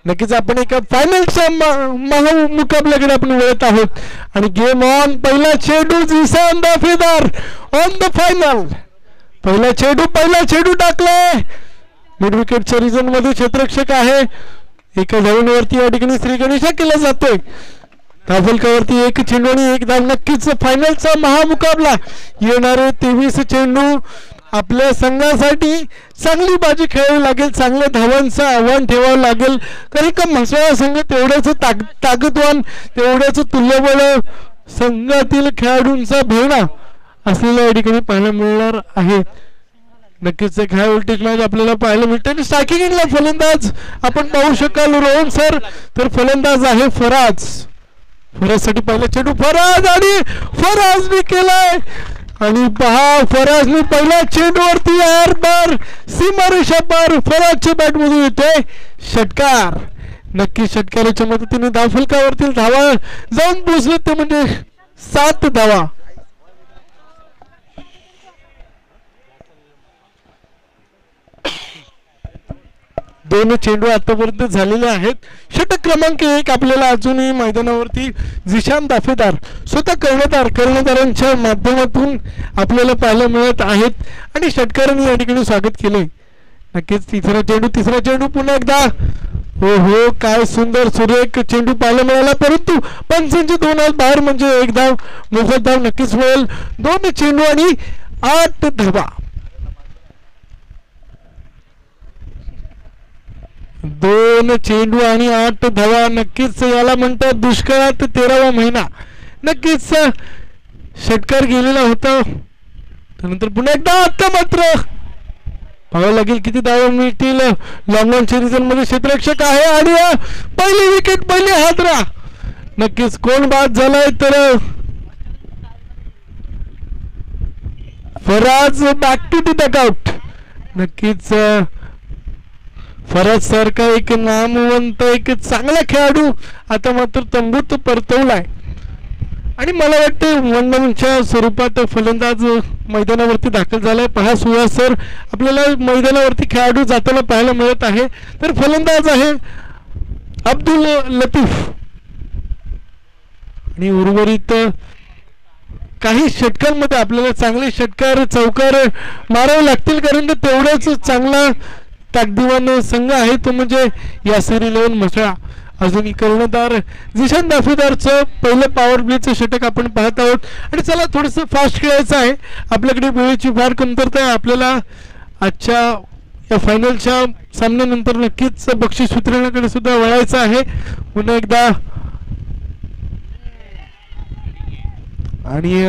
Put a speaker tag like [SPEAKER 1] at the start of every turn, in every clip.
[SPEAKER 1] नक्कीच आपण एका फायनलच्या मुकाबल्याकडे आपण वळत आहोत आणि गेम ऑन. पहिला चेंडू झिशान दाफेदार ऑन द फायनल. पहिला चेंडू टाकलाय मिड विकेटच्या रिजन मध्ये. क्षेत्ररक्षक आहे. एका धावणीवरती या ठिकाणी श्री गणेशा केला जातोय. धावफलकावरती एक चेंडू आणि एक धाव. नक्कीच फायनलचा महामुकाबला. येणारे 23 चेंडू आपल्या संघासाठी चांगली बाजी खेळावी लागेल. चांगल्या धावांचं आव्हान ठेवावं लागेल. कारण का म्हसळा संघ तेवढ्याच ताकदवान, तेवढ्याच तुल्यबळ संघातील खेळाडूंचा भेडा असलेल्या या ठिकाणी पाहायला मिळणार आहे. नक्कीच एक हाय व्होल्टेज मॅच आपल्याला पाहायला मिळते. आणि स्ट्रायकिंगला फलंदाज आपण पाहू शकाल रोहन सर. तर फलंदाज आहे फराजसाठी पहिला चेंडू फराजने केलाय. आणि पहा फराजने पहिल्या चेंडूवरती बार सीमारेषा पार फराजच्या बॅटमधून येतोय षटकार. नक्की षटकाराच्या मदतीने धावफलकावरती धावा जाऊन पोहोचले ते म्हणजे 7 धावा. दोन चेंडू आतापर्यंत झालेले आहेत. षटक क्रमांक 1 आपल्याला अजूनही मैदानावरती झिशान दाफेदार स्वतः कर्णधारांच्या माध्यमातून आपल्याला पाहायला मिळत आहेत. आणि षटकारांनी या ठिकाणी स्वागत केले. नक्कीच तिसरा चेंडू पुन्हा एकदा. हो काय सुंदर सुरेख चेंडू पाहायला मिळाला. परंतु पंचांचे 2 हात बाहेर म्हणजे 1 धाव. मोफत धाव नक्कीच मिळेल. 2 चेंडू आणि 8 धावा. 2 चेंडू आणि 8 धावा. नक्कीच याला म्हणतात दुष्काळात 13वा महिना. नक्कीच षटकार गेलेला होता. त्यानंतर पुन्हा एकदा आता मात्र पाहावं लागेल किती धावा मिळतील. लॉंग ऑन रिजन मध्ये क्षेत्ररक्षक आहे आणि पहिली विकेट पहिली हादरा. नक्कीच कोण बाद झालाय तर Faraz back to the dugout. नक्कीच फराज सारखा एक नामवंत एक चांगला खेळाडू आता मात्र तंबूत परतवलाय. आणि मला वाटते वनडाऊनच्या स्वरूपात फलंदाज मैदानावरती दाखल झालाय. पहा सुहास सर आपल्याला मैदानावरती खेळाडू जाताना पाहायला मिळत आहे. तर फलंदाज आहे अब्दुल लतीफ. आणि उर्वरित काही षटकांमध्ये आपल्याला चांगले षटकार चौकार मारावे लागतील. कारण तेवढाच चांगला ताकदीवान संघ आहे तो म्हणजे यासिर 11 म्हसळा. अजूनही कर्णधार झिशान दाफेदारचं पहिलं पॉवर प्लेचं षटक आपण पाहत आहोत. आणि चला थोडंसं फास्ट खेळायचं आहे. आपल्याकडे वेळेची फार कमतरता आहे. आपल्याला आजच्या या फायनलच्या सामन्यानंतर नक्कीच बक्षीस वितरणाकडे सुद्धा वळायचं आहे. पुन्हा एकदा आणि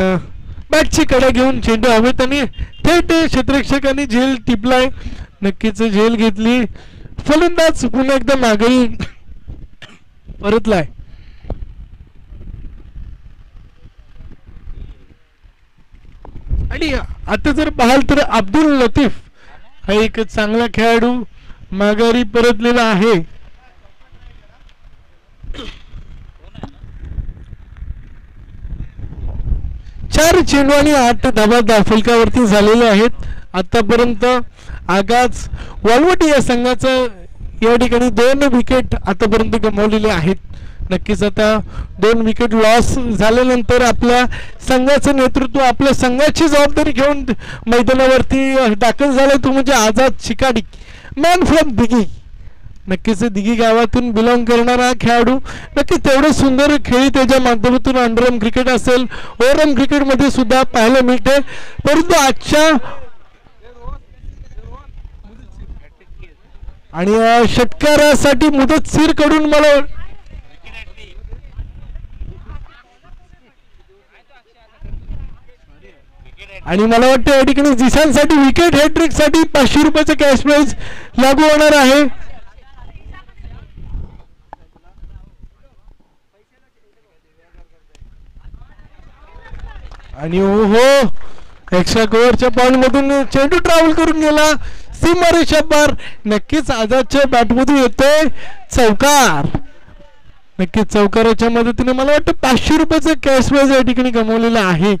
[SPEAKER 1] बॅटची कडा घेऊन चेंडू हवेत आणि थेट क्षेत्ररक्षकांनी झेल टिपलाय. नक्कीच झेल घेतली. फलंदाज पुन्हा एकदा मागे परतलाय. आणि आता जर पाहाल तर अब्दुल लतीफ हा एक चांगला खेळाडू माघारी परतलेला आहे. चार चेंडू आणि 8 धावा दाफलकावरती झालेले आहेत आतापर्यंत. आगाज वालवटी या संघाचं या ठिकाणी 2 विकेट आतापर्यंत गमावलेले आहेत. नक्कीच आता 2 विकेट लॉस झाल्यानंतर आपल्या संघाचं नेतृत्व आपल्या संघाची जबाबदारी घेऊन मैदानावरती दाखल झाला तो म्हणजे आझाद शिकाडी मॅन फ्रॉम दिघी. नक्कीच दिघी गावातून बिलॉंग करणारा खेळाडू. नक्कीच तेवढं सुंदर खेळी त्याच्या माध्यमातून अंडरआर्म क्रिकेट असेल ओव्हरआर्म क्रिकेटमध्ये सुद्धा पाहायला मिळते. परंतु आजच्या आणि षटकारासाठी मुदतशीर कडून मला आणि मला वाटतं या ठिकाणी झिशानसाठी विकेट हॅट्रिक साठी 500 रुपयाचं कॅश प्राइज लागू होणार आहे. आणि हो एक्स्ट्रा कव्हरच्या पॉइंट मधून चेंडू ट्रॅव्हल करून गेला सीमारेषा पार. नक्कीच आझादच्या बॅटमधून येतोय चौकार. नक्कीच चौकाराच्या मदतीने मला वाटतं 500 रुपयाचं कॅश प्राइज या ठिकाणी गमावलेला आहे.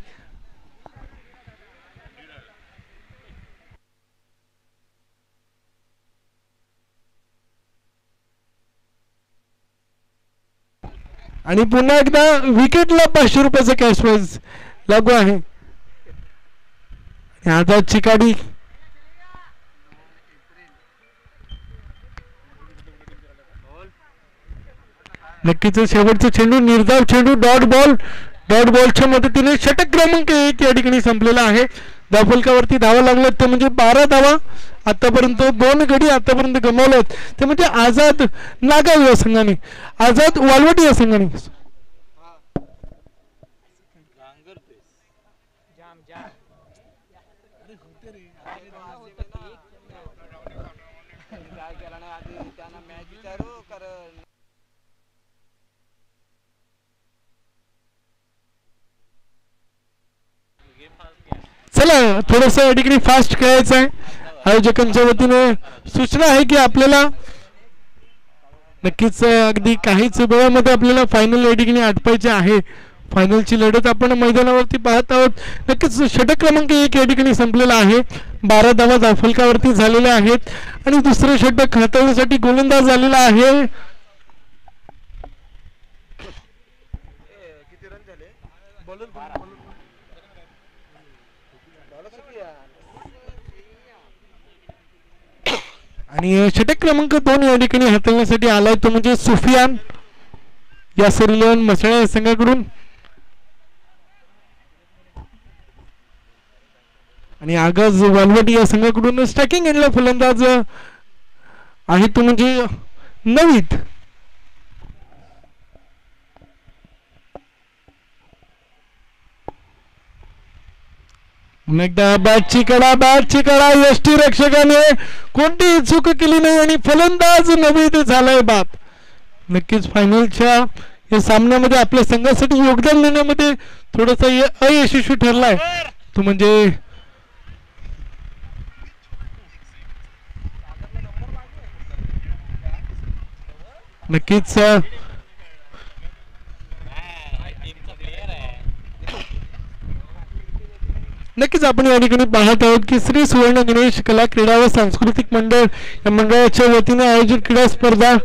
[SPEAKER 1] आणि पुन्हा एकदा विकेटला 500 रुपयाचा कॅश प्राइज लागू आहे. आझाद चिकाडी नक्कीच शेवटचा चेंडू निर्धाव चेंडू डॉट बॉलच्या मदतीने षटक क्रमांक 1 या ठिकाणी संपलेला आहे. धावफलकावरती धावा लागल्यात ते म्हणजे 12 धावा. आतापर्यंत 2 गडी आतापर्यंत गमावलेत ते म्हणजे आझाद नागाव या संघाने, आझाद वालवटी या संघाने. चला थोडस या ठिकाणी फास्ट खेळायचं आहे. आयोजकांच्या वतीने सूचना आहे की आपल्याला नक्कीच अगदी काहीच वेळामध्ये आपल्याला फायनल या ठिकाणी आटपायचे आहे. फायनलची लढत आपण मैदानावरती पाहत आहोत. नक्कीच षटक क्रमांक 1 या ठिकाणी संपलेला आहे. 12 धावा धावफलकावरती झालेल्या आहेत आणि दुसरं षटक हाताळण्यासाठी गोलंदाज झालेला आहे. आणि षटक क्रमांक 2 या ठिकाणी हाताळण्यासाठी आलाय तो म्हणजे सुफियान या सरिलन मसाळा संघाकडून. आणि आगाज वालवटी या संघाकडून स्ट्रायकिंग एंडला फलंदाज आहे तो म्हणजे नवीद. एकदा बॅटची कडा यष्टी रक्षकाने कोणतीही चूक केली नाही आणि फलंदाज नवीद झालाय बाद. नक्कीच फायनलच्या या सामन्यामध्ये आपल्या संघासाठी योगदान देण्यामध्ये थोडासा अयशस्वी ठरलाय तो म्हणजे नक्कीच आपण या ठिकाणी पाहत आहोत की श्री सुवर्ण गणेश कला क्रीडा व सांस्कृतिक मंडळ या मंडळाच्या वतीने आयोजित क्रीडा स्पर्धा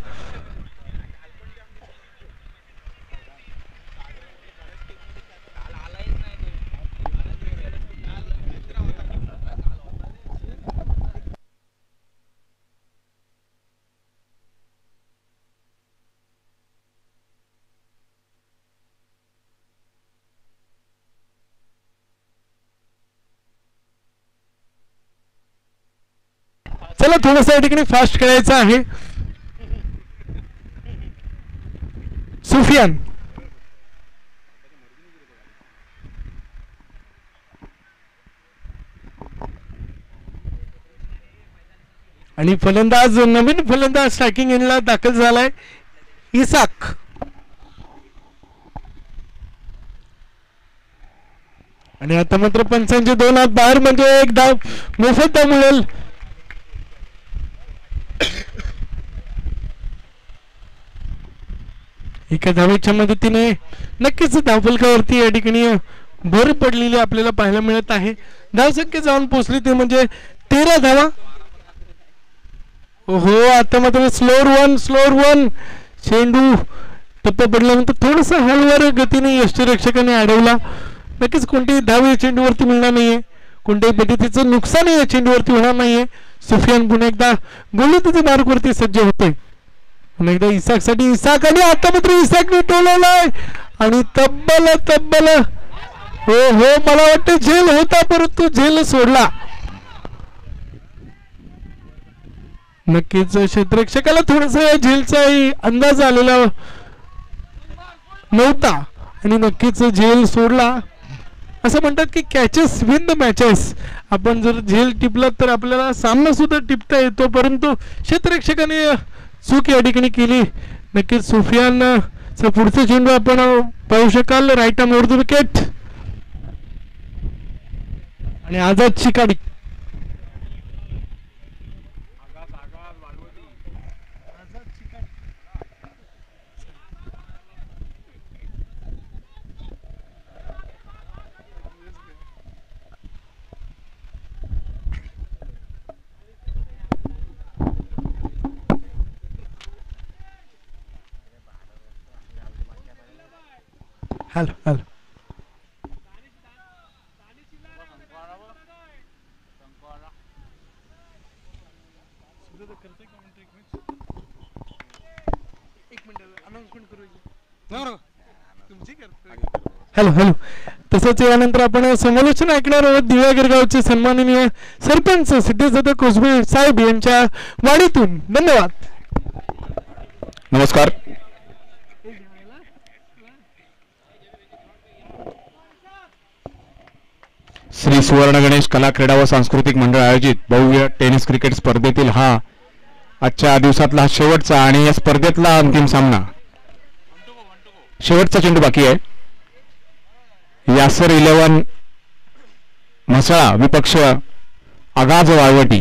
[SPEAKER 1] चला थोडस या ठिकाणी फास्ट खेळायचं आहे. सुफियान आणि फलंदाज नवीन फलंदाज स्ट्रायकिंग एंडला दाखल झालाय इसाक. आणि आता मात्र पंचांचे 2 हात बाहेर म्हणजे एक धाव मोफत धाव मिळेल. एका धावेच्या मदतीने नक्कीच धावफलकावरती या ठिकाणी भर पडलेली आपल्याला पाहायला मिळत आहे. धावसंख्या जाऊन पोहोचली ते म्हणजे 13 धावा. हो आता मात्र स्लोअर वन चेंडू टप्पा पडल्यानंतर थोडस हलवार गतीने यष्टीरक्षकाने अडवला. नक्कीच कोणतीही धाव या चेंडूवरती मिळणार नाहीये, कोणत्याही पद्धतीचं नुकसान या चेंडूवरती होणार नाहीये. सुफियान पुन्हा एकदा गोलंदाजी मार्गवरती सज्ज होते. एकदा इसाक साठी इसाक आणि आता मात्र इसाकने टोलवलाय आणि तब्बल हो मला वाटतं झेल होता परंतु झेल सोडला. नक्कीच क्षेत्ररक्षकाला थोडासा या झेलचा अंदाज आलेला नव्हता आणि नक्कीच झेल सोडला. असं म्हणतात की कॅचेस विन द मॅचेस. आपण जर झेल टिपला तर आपल्याला सामना सुद्धा टिपता येतो, परंतु क्षेत्ररक्षकाने चूक या ठिकाणी केली. नक्कीच सुफियान पुढचा चेंडू आपण पाहू शकाल right arm over the wicket आणि Azad Chikadi. Hello hello hello hello तसंच यानंतर आपण समालोचन ऐकणार आहोत दिव्या गिरगावचे सन्माननीय सरपंच सिद्धेश कोसबे साहेब यांच्या वाडीतून. धन्यवाद.
[SPEAKER 2] नमस्कार. श्री सुवर्ण गणेश कला क्रीडा व सांस्कृतिक मंडळ आयोजित भव्य टेनिस क्रिकेट स्पर्धेतील हा आजच्या दिवसातला शेवटचा आणि या स्पर्धेतला अंतिम सामना. शेवटचा चेंडू बाकी आहे. यासर 11 म्हसळा विपक्ष आगाज वाळवटी.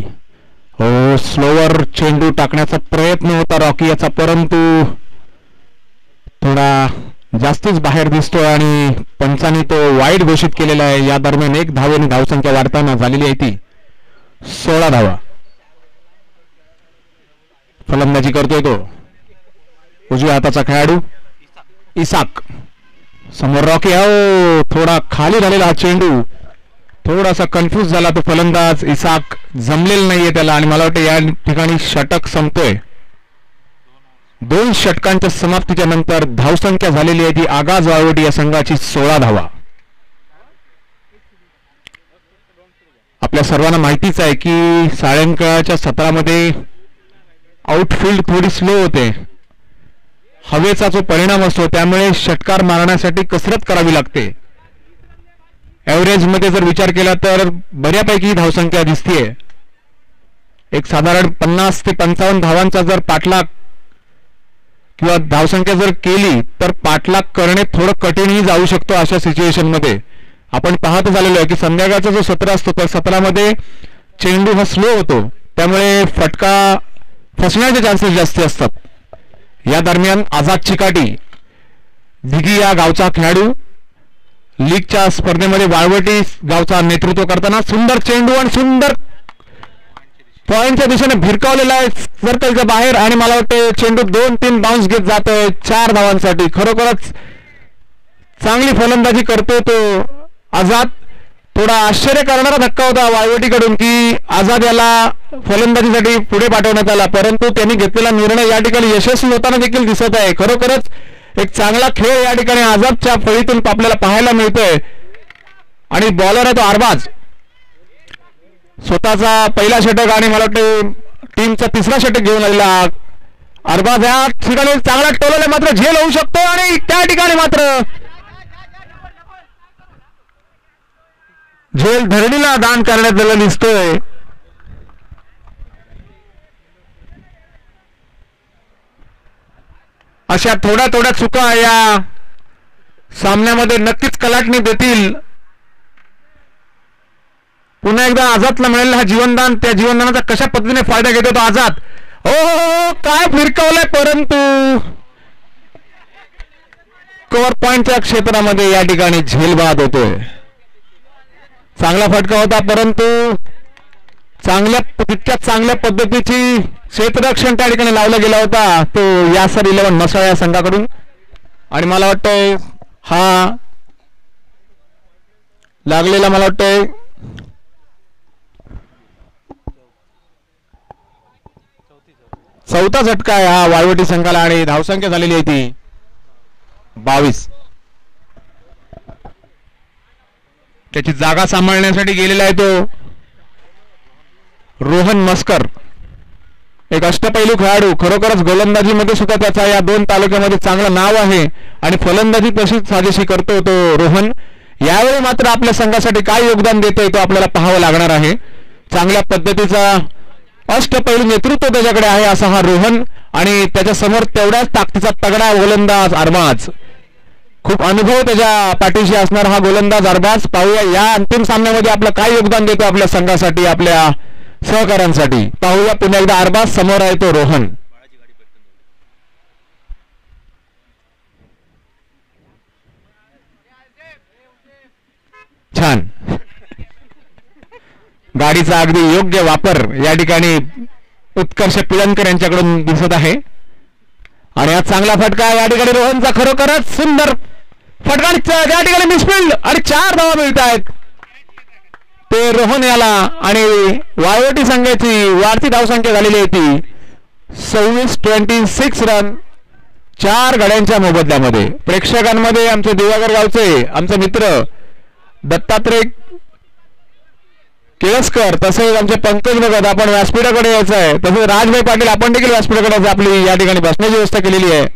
[SPEAKER 2] हो स्लोवर चेंडू टाकण्याचा प्रयत्न होता रॉकी याचा, परंतु थोडा जास्तीच बाहेर दिसतोय आणि पंचांनी तो वाईड घोषित केलेला आहे. या दरम्यान 1 धावेने धावसंख्या वाढताना झालेली आहे ती 16 धावा. फलंदाजी करतोय तो उजव्या हाताचा खेळाडू इसाक. समोर रॉकी. हो थोडा खाली झालेला हा चेंडू, थोडासा कन्फ्यूज झाला तो फलंदाज इसाक. जमलेलं नाहीये त्याला आणि मला वाटतं या ठिकाणी षटक संपतोय. 2 षटकांच्या समाप्तीच्या नंतर धावसंख्या झालेली आहे ती आगाज वाळवटी या संघाची 16 धावा. आपल्या सर्वांना माहितीच आहे की सायंकाळच्या सत्रामध्ये आउटफील्ड थोडी स्लो होते, हवेचा जो परिणाम असतो त्यामुळे षटकार मारण्यासाठी कसरत करावी लागते. ॲव्हरेज मध्ये जर विचार केला तर बऱ्यापैकी धावसंख्या दिसतीये. एक साधारण 50 ते 55 धावांचा जर पाठलाग किंवा धावसंख्या जर केली तर पाठलाग करणे थोडं कठीणही जाऊ शकतो. अशा सिच्युएशन मध्ये आपण पाहत झालेलो आहे की संध्याकाळचा जो सत्र असतो त्या सत्रामध्ये चेंडू हा स्लो होतो, त्यामुळे फटका फसण्याचे चान्सेस जास्त असतात. या दरम्यान आझाद चिकाटी दिघी या गावचा खेळाडू लीगच्या स्पर्धेमध्ये वाळवटी गावचा नेतृत्व करताना सुंदर चेंडू आणि सुंदर पॉइंटच्या दिशेने भिरकावलेला आहे सर्कलच्या बाहेर आणि मला वाटतं चेंडू 2-3 बाउन्स घेत जातोय 4 धावांसाठी. खरोखरच चांगली फलंदाजी करतोय तो आझाद. थोडा आश्चर्य करणारा धक्का होता वाळवटीकडून की आझाद याला फलंदाजीसाठी पुढे पाठवण्यात आला, परंतु त्यांनी घेतलेला निर्णय या ठिकाणी यशस्वी होताना देखील दिसत आहे. खरोखरच एक चांगला खेळ या ठिकाणी आझादच्या फळीतून आपल्याला पाहायला मिळतोय. आणि बॉलर आहे तो अरबाज, स्वतःचा पहिला षटक आणि मला वाटतं टीमचा 3रा षटक घेऊन आलेला अरबाज या ठिकाणी चांगला टोलला मात्र झेल होऊ शकतो आणि त्या ठिकाणी मात्र झेल धरणीला दान करण्यात आलेला दिसतोय. अशा थोड्या थोड्या चुका या सामन्यामध्ये नक्कीच कलाटणी देतील. पुन्हा एकदा आझादला मिळालेला हा जीवनदान, त्या जीवनदानाचा कशा पद्धतीने फायदा घेतो तो आझाद. हो काय फिरकावलंय, परंतु कव्हर पॉइंटच्या क्षेत्रामध्ये या ठिकाणी झेल बाद होतोय. चांगला फटका होता, परंतु तितक्या चांगल्या पद्धतीची क्षेत्ररक्षण त्या ठिकाणी लावला गेला होता तो यासर 11 म्हसळा या संघाकडून. आणि मला वाटतंय हा लागलेला मला वाटतंय 4था झटका आहे हा वाळवटी संघाला आणि धावसंख्या झालेली आहे ती 22. त्याची जागा सांभाळण्यासाठी गेलेला आहे तो रोहन मस्कर, एक अष्टपैलू खेळाडू. खरोखरच गोलंदाजीमध्ये सुद्धा त्याचा या 2 तालुक्यामध्ये चांगलं नाव आहे आणि फलंदाजी तशीच साजेशी करतो तो रोहन. यावेळी मात्र आपल्या संघासाठी काय योगदान देतोय तो आपल्याला पाहावं लागणार आहे. चांगल्या पद्धतीचा अष्टपैलू नेतृत्व त्याच्याकडे आहे असा हा रोहन आणि त्याच्या समोर तेवढ्याच ताकदीचा तगडा गोलंदाज अरबाज. खूप अनुभव त्याच्या पाठीशी असणार हा गोलंदाज अरबाज. पाहूया या अंतिम सामन्यामध्ये आपलं काय योगदान देतो आपल्या संघासाठी, आपल्या सहकाऱ्यांसाठी. पाहूया पुन्हा एकदा अरबाज, समोर आहे तो रोहन. छान गाडीचा अगदी योग्य वापर या ठिकाणी उत्कर्ष पिळणकर यांच्याकडून दिसत आहे. आणि हा चांगला फटका या ठिकाणी रोहनचा खरोखरच सुंदर फटका त्या ठिकाणी मिसफिल्ड आणि 4 धावा मिळत आहेत ते रोहन याला आणि वायोटी संघाची वाढती धावसंख्या झालेली आहे ती 26 रन 4 गड्यांच्या मोबदल्यामध्ये. प्रेक्षकांमध्ये आमचे दिवाकर गावचे आमचे मित्र दत्तात्रय केळसकर तसेच आमचे पंकज भगत आपण व्यासपीठाकडे यायचं आहे तसेच राजभाई पाटील आपण देखील व्यासपीठाकडे आपली या ठिकाणी बसण्याची व्यवस्था केलेली आहे.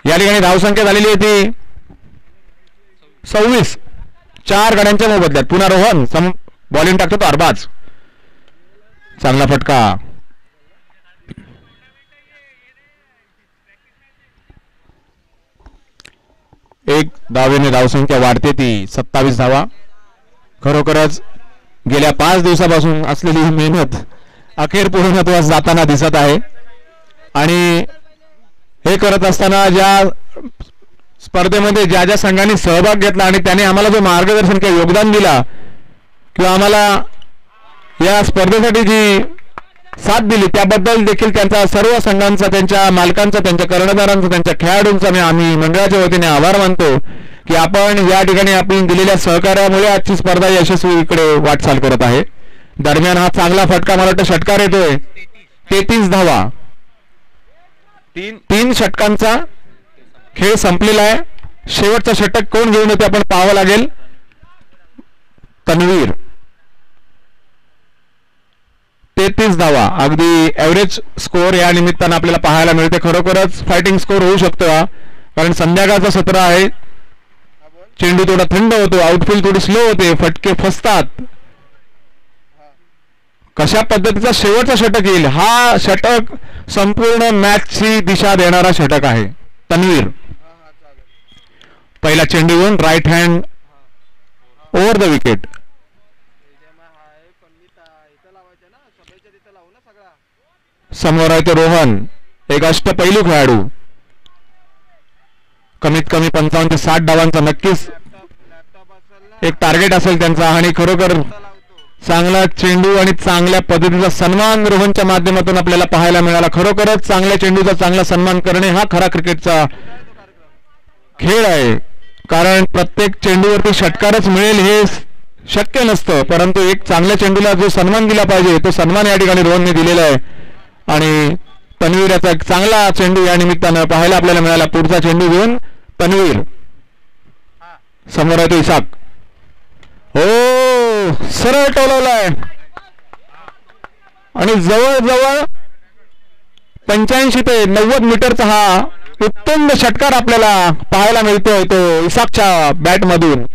[SPEAKER 2] या ठिकाणी धावसंख्या झालेली आहे ती 26 4 गड्यांच्या मोबदल्यात. पुन्हा रोहन बॉलिंग टाकतो तो अरबाज चांगला फटका. एक धावेने धावसंख्या वाढते ती 27 धावा. खरोखरच गेल्या 5 दिवसापासून असलेली ही मेहनत अखेर पूर्णत्वास जाताना दिसत आहे आणि हे करत असताना ज्या स्पर्धेमध्ये ज्या ज्या संघांनी सहभाग घेतला आणि त्याने आम्हाला जो मार्गदर्शन किंवा योगदान दिला किंवा आम्हाला या स्पर्धेसाठी जी साथ दिली त्याबद्दल देखील त्यांचा सर्व संघांचा त्यांच्या मालकांचा त्यांच्या कर्णधारांचा त्यांच्या खेळाडूंचा आम्ही मंडळाच्या वतीने आभार मानतो की आपण या ठिकाणी आपण दिलेल्या सहकार्यामुळे आजची स्पर्धा यशस्वीकडे वाटचाल करत आहे. दरम्यान हा चांगला फटका मला वाटतं षटकार येतोय 33 धावा 3 षटकांचा खेळ संपलेला आहे. शेवटचा षटक कोण घेऊन येते आपण पाहावं लागेल. तन्वीर 33 धावा अगदी एव्हरेज स्कोअर या निमित्तानं आपल्याला पाहायला मिळते. खरोखरच फायटिंग स्कोअर होऊ शकतो कारण संध्याकाळचं सत्र आहे. चेंडू थोडा थंड होतो आउटफील्ड थोडी स्लो होते फटके फसतात. कशा पद्धतीचा शेवटचा षटक येईल हा षटक संपूर्ण मॅचची दिशा देणारा षटक आहे. तन्वीर पहिला चेंडू घेऊन right hand over the wicket. समोर आहे तो रोहन एक अष्टपैलू खेळाडू कमीत कमी 55 ते 60 धावांचा नक्कीच एक टार्गेट असेल त्यांचा आणि खरोखर चांगला चेंडू आणि चांगल्या पद्धतीचा सन्मान रोहनच्या माध्यमातून आपल्याला पाहायला मिळाला. खरोखरच चांगल्या चेंडूचा चांगला सन्मान करणे हा खरा क्रिकेटचा खेळ आहे कारण प्रत्येक चेंडूवरती षटकारच मिळेल हे शक्य नसतं परंतु एक चांगल्या चेंडूला जो सन्मान दिला पाहिजे तो सन्मान या ठिकाणी रोहनने दिलेला आहे आणि तन्वीर याचा एक चांगला चेंडू या निमित्तानं पाहायला आपल्याला मिळाला. पुढचा चेंडू घेऊन तन्वीर समोर आहे तो इसाक हो सरळ टोलवलाय आणि जवळजवळ 85 ते 90 मीटरचा हा उत्तम षटकार आपल्याला पाहायला मिळतोय तो इसाकच्या बॅट मधून.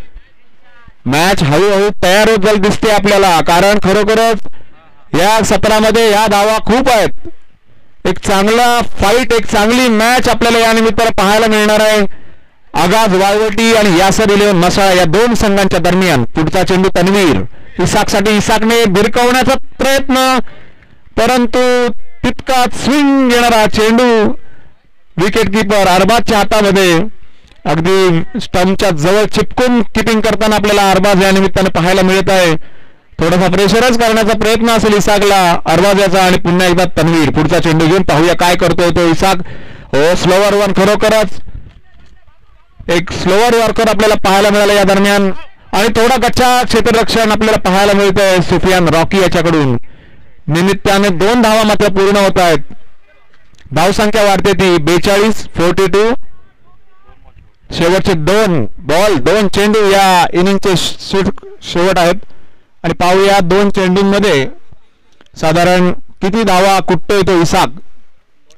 [SPEAKER 2] मॅच हळूहळू तयार होत झाली दिसते आपल्याला कारण खरोखरच या सत्रामध्ये या धावा खूप आहेत. एक चांगला फाईट एक चांगली मॅच आपल्याला या निमित्तानं पाहायला मिळणार आहे. आगाज वाळवटी आणि यासर 11 मसाळा या 2 संघांच्या दरम्यान. पुढचा चेंडू तन्वीर इसाकसाठी इसाकने भिरकवण्याचा प्रयत्न परंतु तितकाच स्विंग घेणारा चेंडू विकेट किपर अरबाजच्या हातामध्ये अगदी स्टंपच्या जवळ चिपकून किपिंग करताना आपल्याला अरबाज या निमित्तानं पाहायला मिळत आहे. थोडासा प्रेशरच करण्याचा प्रयत्न असेल इसाकला अरबाज याचा आणि पुन्हा एकदा तन्वीर पुढचा चेंडू घेऊन पाहूया काय करतोय तो इसाक. हो स्लोवर वन खरोखरच एक स्लोवर यॉर्कर आपल्याला पाहायला मिळाला या दरम्यान आणि थोडा गच्चा क्षेत्ररक्षण आपल्याला पाहायला मिळतंय सुफियान रॉकी याच्याकडून. निमित्ताने 2 धावा मात्र पूर्ण होत आहेत. धावसंख्या वाढते ती 42-42. शेवटचे 2 बॉल 2 चेंडू या इनिंगचे शेवट आहेत आणि पाहूया 2 चेंडूंमध्ये साधारण किती धावा कुठतोय तो इसाक.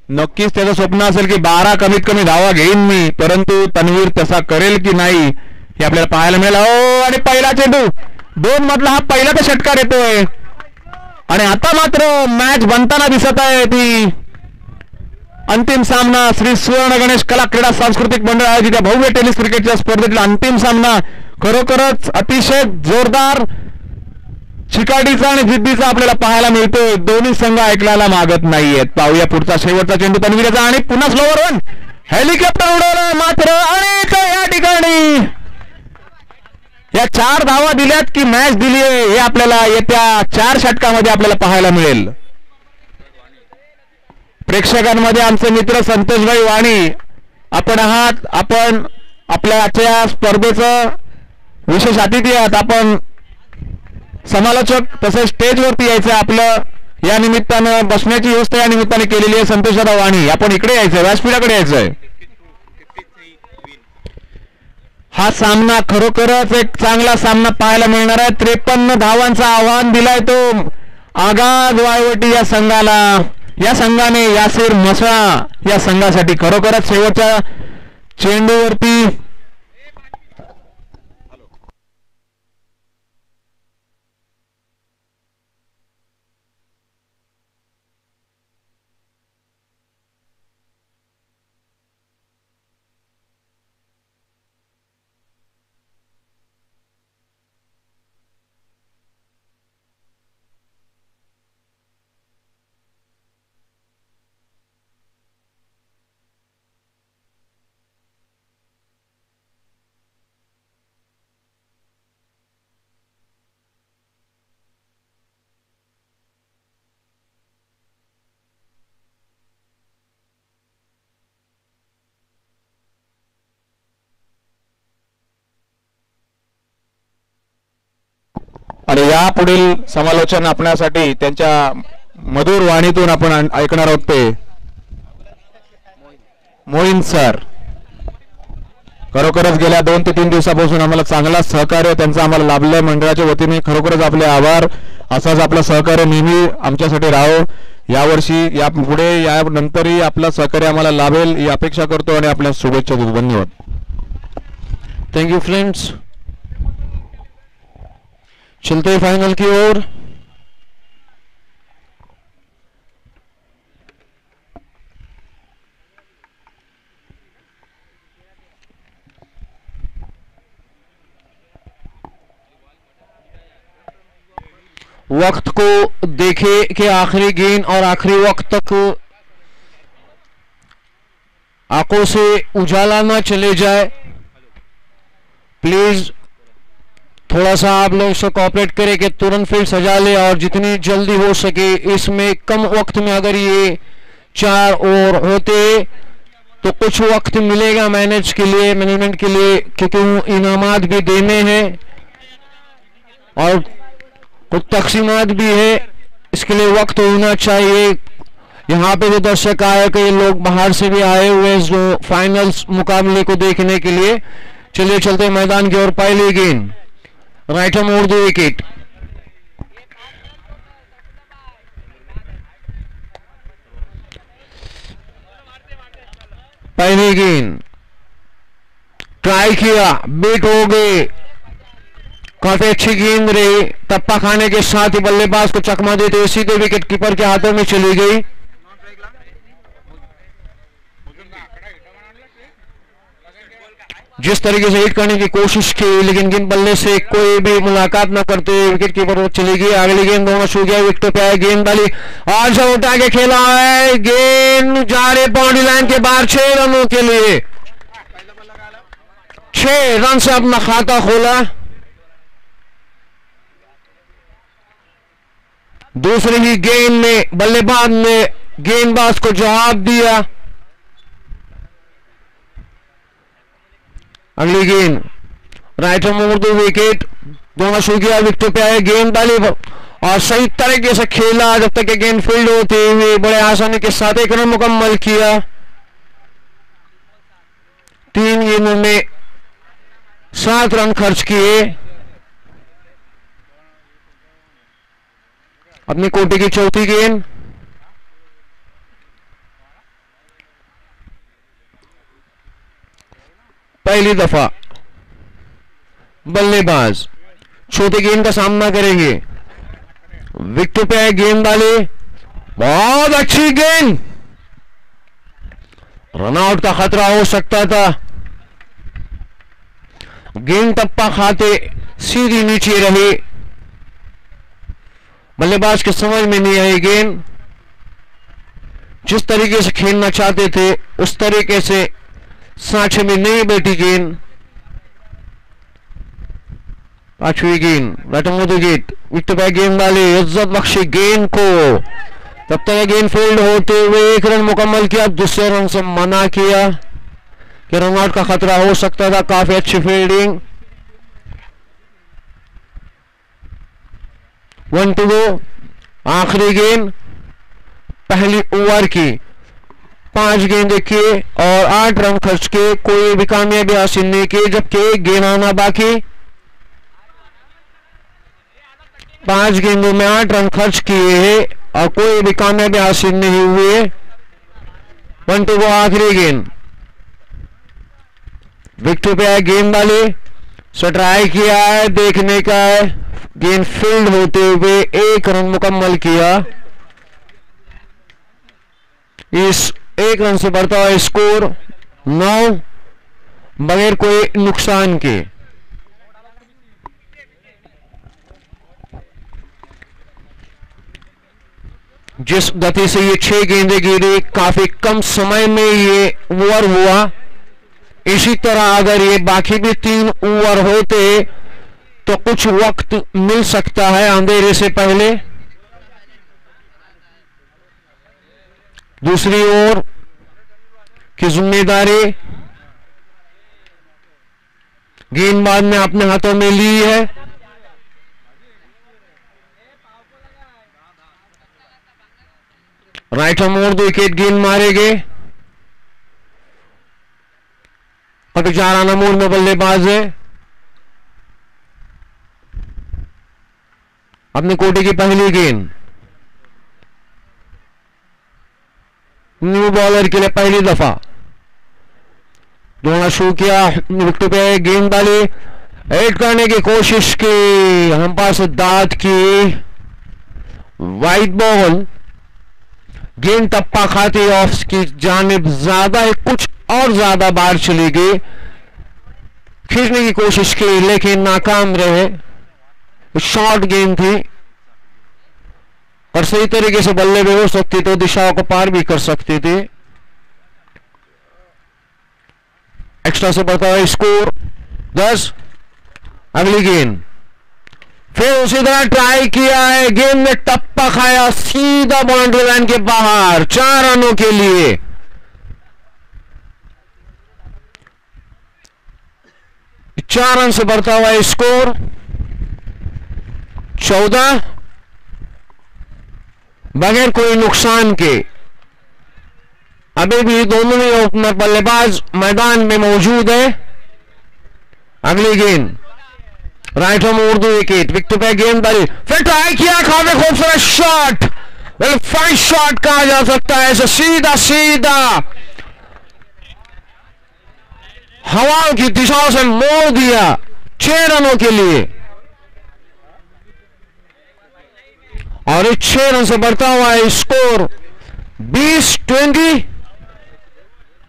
[SPEAKER 2] नक्कीच त्याचं स्वप्न असेल की 12 कमीत कमी धावा घेईन मी परंतु तन्वीर तसा करेल की नाही हे आपल्याला पाहायला मिळेल. हो आणि पहिला चेंडू 2 मधला हा पहिला तर षटकार येतोय आणि आता मात्र मॅच बनताना दिसत आहे. ती अंतिम सामना श्री सुवर्ण गणेश कला क्रीडा सांस्कृतिक मंडळ आयोजित भव्य टेनिस क्रिकेटच्या स्पर्धेतील अंतिम सामना खरोखरच अतिशय जोरदार चिकाटीचा आणि जिद्दीचा आपल्याला पाहायला मिळतोय. दोन्ही संघ ऐकल्याला मागत नाहीयेत. पाहूया पुढचा शेवटचा चेंडू तन्वीरचा आणि पुन्हा स्लोवर वन हेलिकॉप्टर उडवलं मात्र आणि या ठिकाणी या 4 धावा दिल्यात की मॅच दिली हे आपल्याला येत्या 4 षटकामध्ये आपल्याला पाहायला मिळेल. प्रेक्षकांमध्ये आमचे मित्र संतोषभाई वाणी आपण आहात. आपण आपल्या आजच्या स्पर्धेचं विशेष अतिथी आहात. आपण समालोचक तसेच स्टेजवरती यायचं आपलं या निमित्तानं बसण्याची व्यवस्था या निमित्ताने केलेली आहे. संतोषदादा वाणी आपण इकडे यायचंय, व्यासपीठाकडे यायचंय. हा सामना खरोखरच एक चांगला सामना पाहायला मिळणार आहे. 53 धावांचं आव्हान दिलाय तो आगाध वाळवटी या संघाला. या संघाने यासिर मसळा या संघासाठी खरोखरच शेवटच्या चेंडूवरती आणि या पुढील समालोचन आपल्यासाठी त्यांच्या मधुर वाणीतून आपण ऐकणार आहोत ते मोईन सर. खरोखरच गेल्या 2 ते 3 दिवसापासून आम्हाला चांगला सहकार्य त्यांचं आम्हाला लाभलंय. मंडळाच्या वतीने खरोखरच आपले आभार. असंच आपलं सहकार्य नेहमी आमच्यासाठी राहो. यावर्षी या पुढे या नंतरही आपलं सहकार्य आम्हाला लाभेल ही अपेक्षा करतो आणि आपल्या शुभेच्छा देतो. धन्यवाद.
[SPEAKER 1] Thank you friends. चलते हैं फाइनल की ओर. वक्त को देखे कि आखिरी गेंद और आखिरी वक्त तक आंखों से उजाला ना चले जाए. प्लीज थोड़ा सा आप लोग से कोऑपरेट करें कि तुरंत फील्ड सजा ले और जितनी जल्दी हो सके. इसमें कम वक्त में अगर ये 4 ओवर होते तो कुछ वक्त मिलेगा मैनेजमेंट के लिए क्योंकि इनामात भी देने हैं और कुछ तकसीमात भी है. इसके लिए वक्त होना चाहिए. यहाँ पे जो दर्शक आए कई लोग बाहर से भी आए हुए हैं जो फाइनल्स मुकाबले को देखने के लिए. चलिए चलते मैदान की ओर. पहली गेंद राइट हैंड मोड़ द विकेट. पहली गेंद ट्राई किया, बीट हो गए. काफी अच्छी गेंद रही. टप्पा खाने के साथ ही बल्लेबाज को चकमा देते हुए सीधे विकेट कीपर के हाथों में चली गई. जिस तरीके से हिट करने की कोशिश की लेकिन गेंद बल्ले से कोई भी मुलाकात न करते हुए विकेट कीपर चली गई. अगली गेंद दोनों छू गया. विकेट पे आए गेंदबाजी और से उठा के खेला है. गेंद जा रहे बाउंड्री लाइन के बाहर. 6 रनों के लिए 6 रन से अपना खाता खोला. दूसरी ही गेंद में बल्लेबाज ने गेंदबाज को जवाब दिया. अगली गेंद राइट मोड़ दो विकेट. दोनों छू गया. विकेट पे आए गेंदबाजी और सही तरीके से खेला जब तक गेंद फील्ड होते हुए बड़े आसानी के साथ 1 रन मुकम्मल किया. 3 गेंदों में 7 रन खर्च किए. अपनी कोटी की चौथी गेंद. पहली दफा बल्लेबाज छोटी गेंद का सामना करेंगे. विकेट पे है गेंद वाले. बहुत अच्छी गेंद. रनआउट का खतरा हो सकता था. गेंद टप्पा खाते सीधी नीचे रही. बल्लेबाज के समझ में नहीं आई गेंद. जिस तरीके से खेलना चाहते थे उस तरीके से सांचे में नहीं बैठी गेंद. 5वीं गेंद right on the gate. Wicket पे गेंद वाले इज्जत बख्शी गेंद को
[SPEAKER 3] तब तक गेंद फील्ड होते हुए 1 रन मुकम्मल किया, दूसरे रन से मना किया कि रन आउट का खतरा हो सकता था। काफी अच्छी फील्डिंग। 1 to go, आखिरी गेंद पहली ओवर की। 5 गेंदें किए और 8 रन खर्च के, कोई भी कामयाबी हासिल नहीं की, जबकि एक गेंद आना बाकी। 5 गेंदों में 8 रन खर्च किए हैं और कोई भी कामयाबी हासिल नहीं हुए। 1 to go, आखिरी गेंद। विकेट पे है गेंद वाले, सो ट्राई किया है, देखने का है, गेंद फील्ड होते हुए 1 रन मुकम्मल किया। इस 1 रन से बढ़ता हुआ स्कोर 9 बगैर कोई नुकसान के। जिस गति से ये 6 गेंदें गिरी, काफी कम समय में ये ओवर हुआ। इसी तरह अगर ये बाकी भी 3 ओवर होते तो कुछ वक्त मिल सकता है अंधेरे से पहले। दूसरी ओर की जिम्मेदारी गेंदबाज ने अपने हाथों में ली है। राइट हैंड मोड़ 2 विकेट गेंद मारे गए। अभी 4 आना मोड़ में बल्लेबाज है। अपने कोटे की पहली गेंद, न्यू बॉलर के लिए पहली दफा दौड़ना शुरू किया। विकेट पे गेंद डाली, हिट करने की कोशिश की, अंपायर से दाद की, वाइड बॉल। गेंद टप्पा खाती ऑफ की जानिब ज्यादा है, कुछ और ज्यादा बाहर चली गई। खींचने की कोशिश की लेकिन नाकाम रहे। शॉर्ट गेंद थी और सही तरीके से बल्ले भी हो सकती तो दिशाओं को पार भी कर सकती थी। एक्स्ट्रा से बढ़ता हुआ स्कोर 10। अगली गेंद फिर उसी तरह ट्राई किया है, गेंद में टप्पा खाया, सीधा बाउंड्री लाइन के बाहर। 4 रनों के लिए। चार रन से बढ़ता हुआ स्कोर 14 बगैर कोई नुकसान के। अभी भी दोनों ही ओपनर बल्लेबाज मैदान में मौजूद है। अगली गेंद right hand Urdu wicket, wicket पे गेंद डाली, फिर ट्राई किया, काफी खूबसूरत शॉट, फाइन शॉट कहा जा सकता है इसे। सीधा सीधा हवाओं की दिशाओं से मोड़ दिया 6 रनों के लिए। और इस 6 रन से बढ़ता हुआ स्कोर 20-20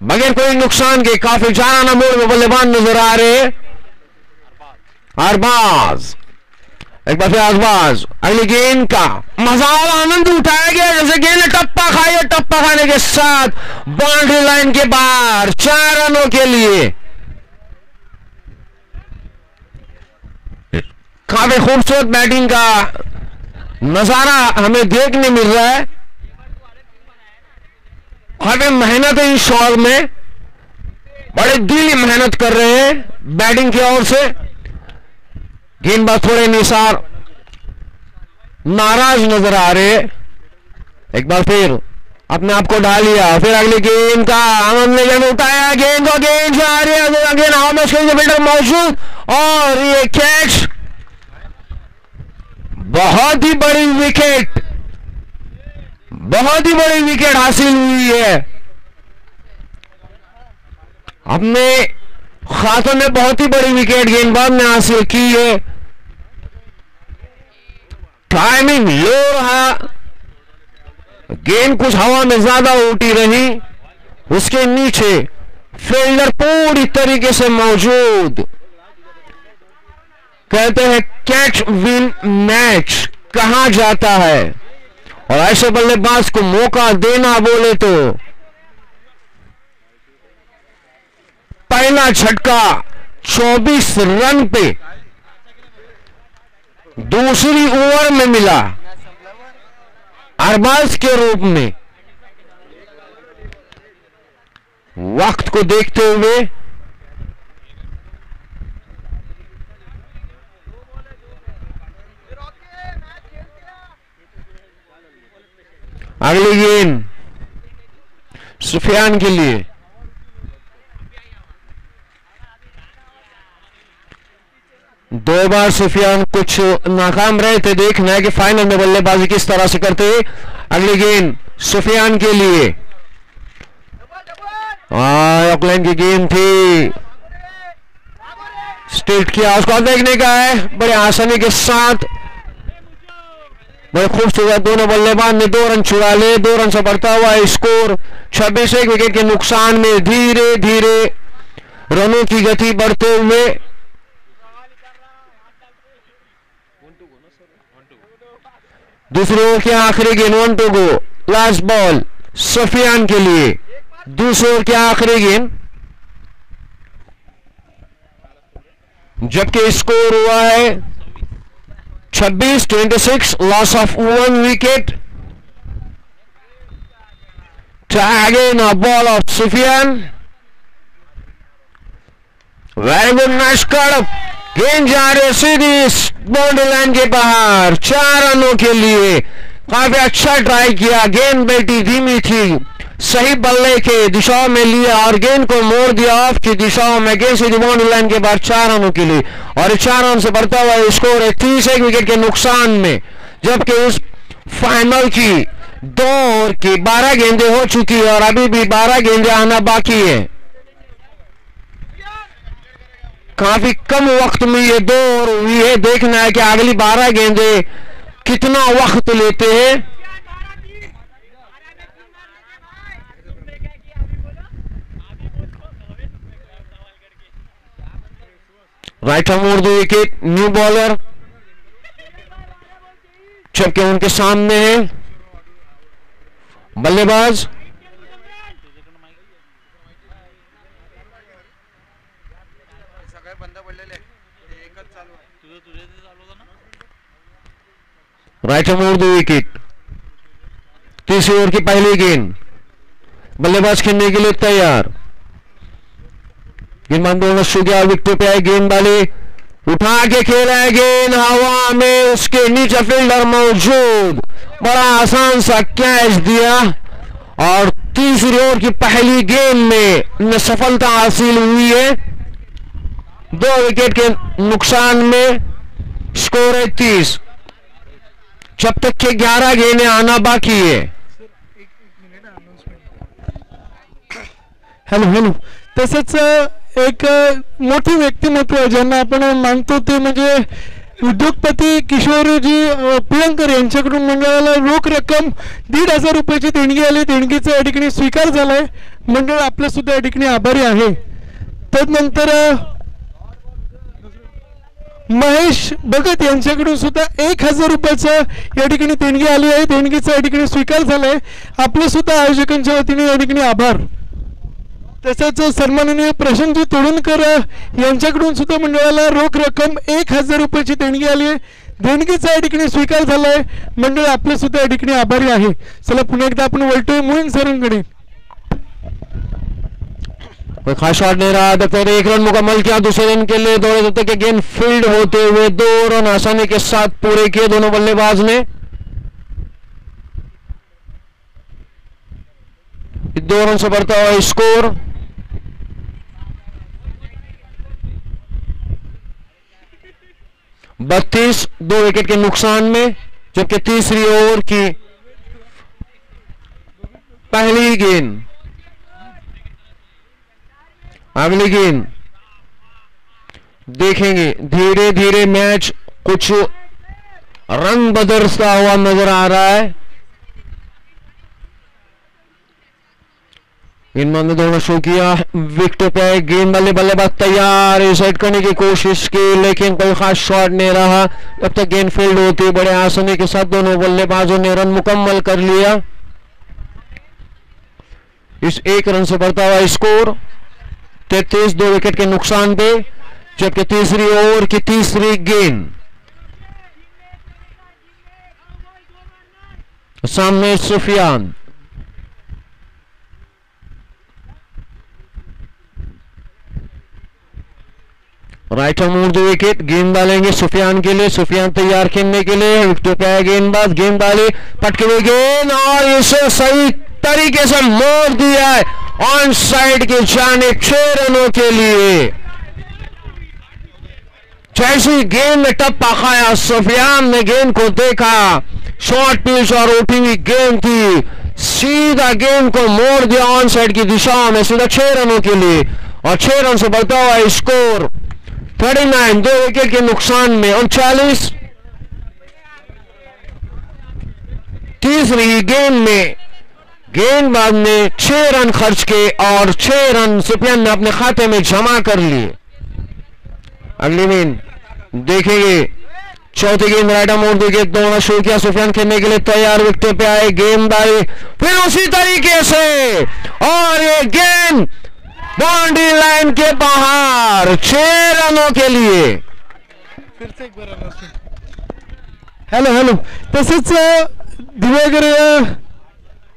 [SPEAKER 3] बगैर कोई नुकसान के। काफी जाना मोड़ में बल्लेबाज नजर आ रहे हैं। अरबाज, एक बार फिर अरबाज, अगली गेंद का मजा और आनंद उठाया गया जैसे गेंद ने टप्पा खाई। टप्पा खाने के साथ बाउंड्री लाइन के बाहर 4 रनों के लिए। काफी खूबसूरत बैटिंग का नजारा हमें देखने मिल रहा है। काफी मेहनत है इस शॉट में, बड़े दिली मेहनत कर रहे हैं बैटिंग की ओर से। गेंदबाज थोड़े निसार नाराज नजर आ रहे। एक बार फिर अपने आप को ढालिया, फिर अगली गेंद का आनंद ने उठाया, गेंद को गेंद आ रही है, गेंद हवा में फील्डर मौजूद और ये कैच। बहुत ही बड़ी विकेट, बहुत ही बड़ी विकेट हासिल हुई है। अपने खातों में बहुत ही बड़ी विकेट गेंदबाज ने हासिल की है। टाइमिंग लो रहा, गेंद कुछ हवा में ज्यादा उठी रही, उसके नीचे फील्डर पूरी तरीके से मौजूद। कहते हैं कैच विन मैच कहा जाता है और ऐसे बल्लेबाज को मौका देना बोले तो पहला झटका 24 रन पे दूसरी ओवर में मिला। अरबाज के रूप में वक्त को देखते हुए अगली गेंद सुफियान के लिए। दो बार सुफियान कुछ नाकाम रहे थे, देखना है कि फाइनल में बल्लेबाजी किस तरह से करते हैं। अगली गेंद सुफियान के लिए। ऑकलैंड की गेंद थी, स्ट्रेट किया, उसको देखने का है बड़े आसानी के साथ, बड़े खूबसूरत दोनों बल्लेबाज ने 2 रन चुरा ले। 2 रन से बढ़ता हुआ स्कोर 26, 1 विकेट के नुकसान में धीरे धीरे रनों की गति बढ़ते हुए दूसरी ओवर की आखिरी गेंद 1 to go, last ball Sufiyan के लिए। दूसरी ओवर की आखिरी गेंद, जबकि स्कोर हुआ है 26-26, loss of 1 wicket. Again a ball of Sufiyan, very good match cut, गेंद जा रही सीधी बाउंड्री लाइन के बाहर 4 रनों के लिए। काफी अच्छा ट्राई किया, गेंद बैठी धीमी थी, सही बल्ले के दिशाओं में लिया और गेंद को मोड़ दिया ऑफ की दिशाओं में, गेंद सीधी बाउंड्री लाइन के बाहर 4 रनों के लिए। और 4 रन से बढ़ता हुआ स्कोर है 30, 1 विकेट के नुकसान में। जबकि उस फाइनल की 2 ओवर की 12 गेंदें हो चुकी है और अभी भी 12 गेंदें आना बाकी है। काफी कम वक्त में ये 2 ओवर हुई है, देखना है कि अगली 12 गेंदें कितना वक्त लेते हैं। Right arm over 2 wicket, new bowler, जबकि उनके सामने है बल्लेबाज राइट आर्म ओवर 2 विकेट। तीसरी ओवर की पहली गेंद, बल्लेबाज खेलने के लिए तैयार। गेंदबाज दोनों शो गया, विकेट पे आए गेंदबाजी, उठा के खेला है गेंद हवा में, उसके नीचे फील्डर मौजूद, बड़ा आसान सा कैच दिया और तीसरी ओवर की पहली गेंद में सफलता हासिल हुई है। 2 विकेट के नुकसान में स्कोर है 30, जब तक के 11 गेंदें आना बाकी है।
[SPEAKER 1] हॅलो तसंच एक मोठे व्यक्तिमत्व ज्यांना आपण मानतो ते म्हणजे उद्योगपती किशोरजी प्रियंकर यांच्याकडून मंडळाला रोख रक्कम 1,500 रुपयाची देणगी आली। देणगीचा या ठिकाणी स्वीकार झालाय, मंडळ आपल्या सुद्धा या ठिकाणी आभारी आहे। तदनंतर महेश भगत यांच्याकडून सुद्धा 1,000 रुपयाचं या ठिकाणी देणगी आली आहे। देणगीचा या ठिकाणी स्वीकार झालाय, आपले सुद्धा आयोजकांच्या वतीने या ठिकाणी आभार। तसंच सन्माननीय प्रशांतजी तोडणकर यांच्याकडून सुद्धा मंडळाला रोख रक्कम 1,000 रुपयाची देणगी आली आहे। देणगीचा या ठिकाणी स्वीकार झालाय, मंडळ आपले सुद्धा या ठिकाणी आभारी आहे। चला पुन्हा एकदा आपण वळतोय मोहीन सरांकडे।
[SPEAKER 3] कोई खास शॉट नहीं रहा, तक 1 रन मुकम्मल किया। दूसरे रन के लिए दौड़े तब तक गेंद फील्ड होते हुए 2 रन आसानी के साथ पूरे किए दोनों बल्लेबाज ने। 2 रन से बढ़ता हुआ स्कोर 32, 2 विकेट के नुकसान में। जबकि तीसरी ओवर की पहली गेंद, अगली गेंद देखेंगे, धीरे धीरे मैच कुछ रंग बदलता हुआ नजर आ रहा है। गेंदबाज ने दोनों शो किया, विकेट पे गेंद वाले बल्लेबाज तैयार, सेट करने की कोशिश की लेकिन कोई खास शॉट नहीं रहा। तब तक गेंद फील्ड होती, बड़े आसानी के साथ दोनों बल्लेबाजों ने रन मुकम्मल कर लिया। इस 1 रन से बढ़ता हुआ स्कोर 33, 2 विकेट के नुकसान पे। जबकि तीसरी ओवर की तीसरी गेंद, सामने Sufiyan, right on move the wicket. गेंद डालेंगे सुफियान के लिए, सुफियान तैयार खेलने के लिए, विकेट पे आया गेंदबाज, गेंद डाली, पटके हुए गेंद और इसे सही तरीके से मोड़ दिया है ऑन साइड की जानिब 6 रनों के लिए। जैसी गेंद में टप्पा खाया, सुफियान ने गेंद को देखा, शॉर्ट पिच और उठी हुई गेंद थी, सीधा गेंद को मोड़ दिया ऑन साइड की दिशा में, सीधा 6 रनों के लिए। और 6 रन से बढ़ता हुआ स्कोर 39, 2 विकेट के नुकसान में 39। तीसरी गेंद में गेंदबाज ने 6 रन खर्च किए और 6 रन सुफियान ने अपने खाते में जमा कर लिए। अगली गेंद देखेंगे, चौथी गेंद राइट आर्म मोड़ विकेट, दौड़ना शुरू किया, सुफियान खेलने के लिए तैयार, विकेट पे आए, गेंदबाजी फिर उसी तरीके से और ये गेंद बाउंड्री लाइन के बाहर 6 रनों के लिए।
[SPEAKER 1] फिर से एक बार हॅलो तसेच दिवेगर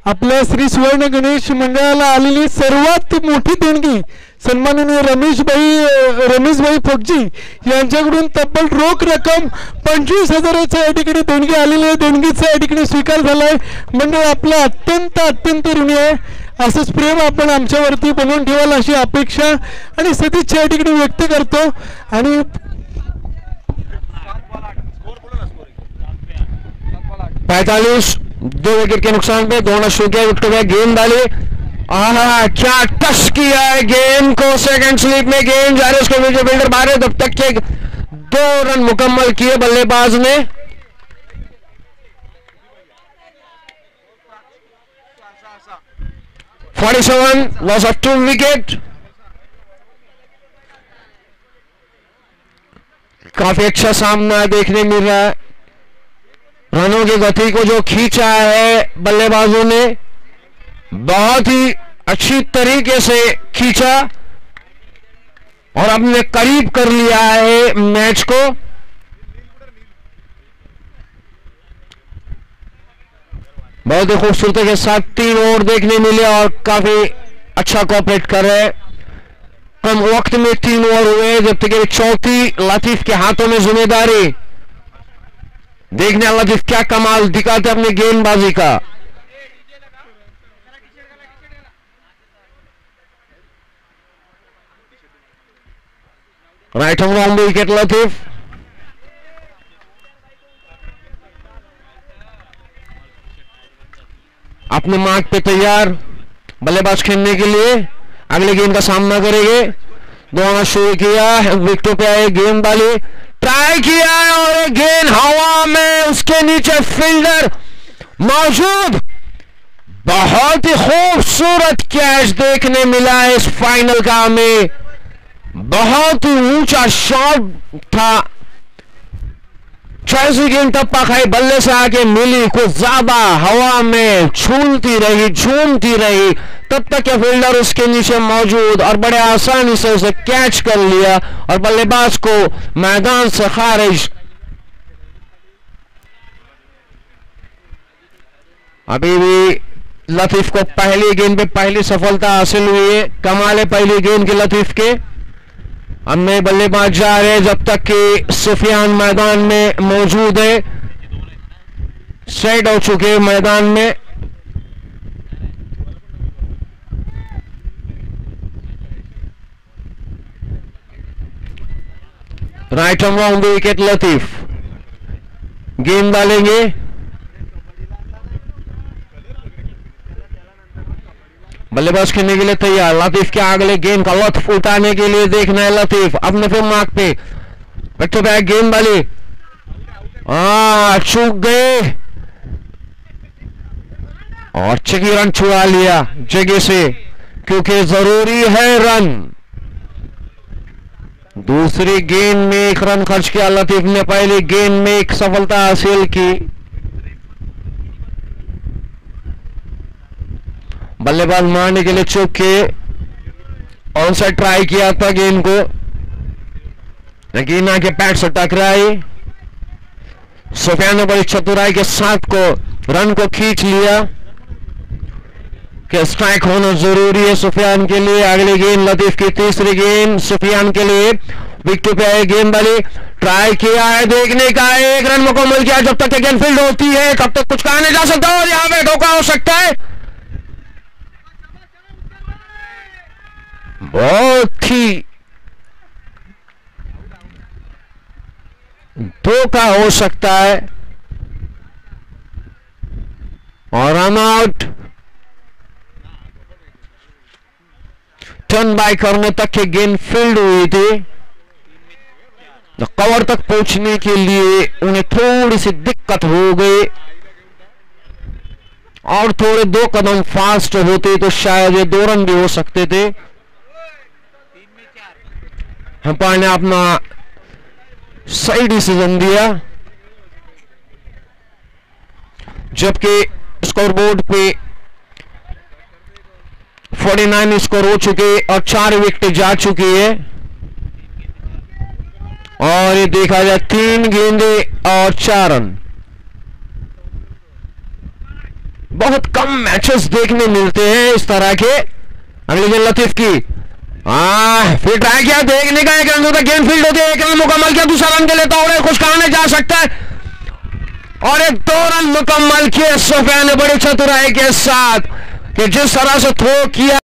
[SPEAKER 1] आपल्या श्री सुवर्ण गणेश मंडळाला आलेली सर्वात मोठी देणगी सन्माननीय रमेशभाई फोगजी यांच्याकडून तब्बल रोख रक्कम 25,000 या ठिकाणी देणगी आलेली आहे। देणगीचा या ठिकाणी स्वीकार झालाय। मंडळ आपलं अत्यंत ऋणी आहे। असंच प्रेम आपण आमच्यावरती बनवून ठेवाल अशी अपेक्षा आणि सदिच्छा या ठिकाणी व्यक्त करतो। आणि
[SPEAKER 3] 45, 2 विकेट के नुकसान पे दौड़ना शुरू किया, विकेट पे गेंद डाली, क्या टच किया है गेंद को, सेकंड स्लिप में गेंद जा रही है, उसको विकेट फील्डर बाहर है, तब तक के 2 रन मुकम्मल किए बल्लेबाज ने। Loss of 2 wicket. काफी अच्छा सामना देखने मिल रहा है, रनों की गति को जो खींचा है बल्लेबाजों ने, बहुत ही अच्छी तरीके से खींचा और अपने करीब कर लिया है मैच को। बहुत ही खूबसूरती के साथ 3 ओवर देखने मिले और काफी अच्छा कोऑपरेट कर रहे हैं। कम वक्त में 3 ओवर हुए, जब तक चौथी लतीफ के हाथों में जिम्मेदारी। देखने लतीफ क्या कमाल दिखाते अपनी गेंदबाजी का। Right on wrong wicket Latif, अपने मार्क पे तैयार, बल्लेबाज खेलने के लिए अगले गेंद का सामना करेंगे। दौड़ना शुरू किया, विकेटों पे आए, गेंद डाली, ट्राई किया और गेंद हवा में, उसके नीचे फील्डर मौजूद। बहुत ही खूबसूरत कैच देखने मिला है इस फाइनल का हमें, बहुत ही ऊंचा शॉट था। जैसी गेंद टप्पा खाई, बल्ले से आके मिली, कुछ ज्यादा हवा में झूलती रही, झूमती रही, तब तक के फील्डर उसके नीचे मौजूद और बड़े आसानी से उसे कैच कर लिया और बल्लेबाज को मैदान से खारिज। अभी भी लतीफ को पहली गेंद पे पहली सफलता हासिल हुई है। कमाल है पहली गेंद के लतीफ के। अब नए बल्लेबाज जा रहे हैं जब तक कि सुफियान मैदान में मौजूद है, सेट हो चुके मैदान में। Right on wrong wicket Latif, गेंद डालेंगे, बल्लेबाज खेलने के लिए तैयार। लतीफ के अगले गेंद का लुत्फ उठाने के लिए देखना है लतीफ अपने फिर मार्क पे, बैक बैक गेंद वाली, चूक गए और चकी रन छुड़ा लिया जगह से, क्योंकि जरूरी है रन। दूसरी गेंद में 1 रन खर्च किया लतीफ ने, पहली गेंद में 1 सफलता हासिल की। बल्लेबाज मारने के लिए चूक के ऑन साइड ट्राई किया था गेंद को, लेकिन आके पैड से टकराई। सुफियान ने बड़ी चतुराई के साथ को रन को खींच लिया कि स्ट्राइक होना जरूरी है सुफियान के लिए। अगली गेंद लतीफ की तीसरी गेंद सुफियान के लिए, विकेट पे है गेंदबाजी, ट्राई किया है, देखने का है, एक रन मुकम्मल किया। जब तक गेंद फील्ड होती है तब तक कुछ कहा नहीं जा सकता और यहां पे धोखा हो सकता है, बहुत ही धोखा हो सकता है और रन आउट। टर्न बाय करने तक के गेंद फील्ड हुई थी, कवर तक पहुंचने के लिए उन्हें थोड़ी सी दिक्कत हो गई और थोड़े 2 कदम फास्ट होते तो शायद ये 2 रन भी हो सकते थे। अंपायर ने अपना सही डिसीजन दिया, जबकि स्कोरबोर्ड पे 49 स्कोर हो चुके और 4 विकेट जा चुकी है और ये देखा जाए 3 गेंदे और 4 रन। बहुत कम मैचेस देखने मिलते हैं इस तरह के। अगली गेंद लतीफ की, फिर ट्राई किया, देखने का, 1 रन होता, गेंद फील्ड होती है, 1 रन मुकम्मल किया, दूसरा रन के लेता और कुछ कहा नहीं जा सकता है और 2 रन मुकम्मल किए सुफियान ने बड़ी चतुराई के साथ कि जिस तरह से थ्रो किया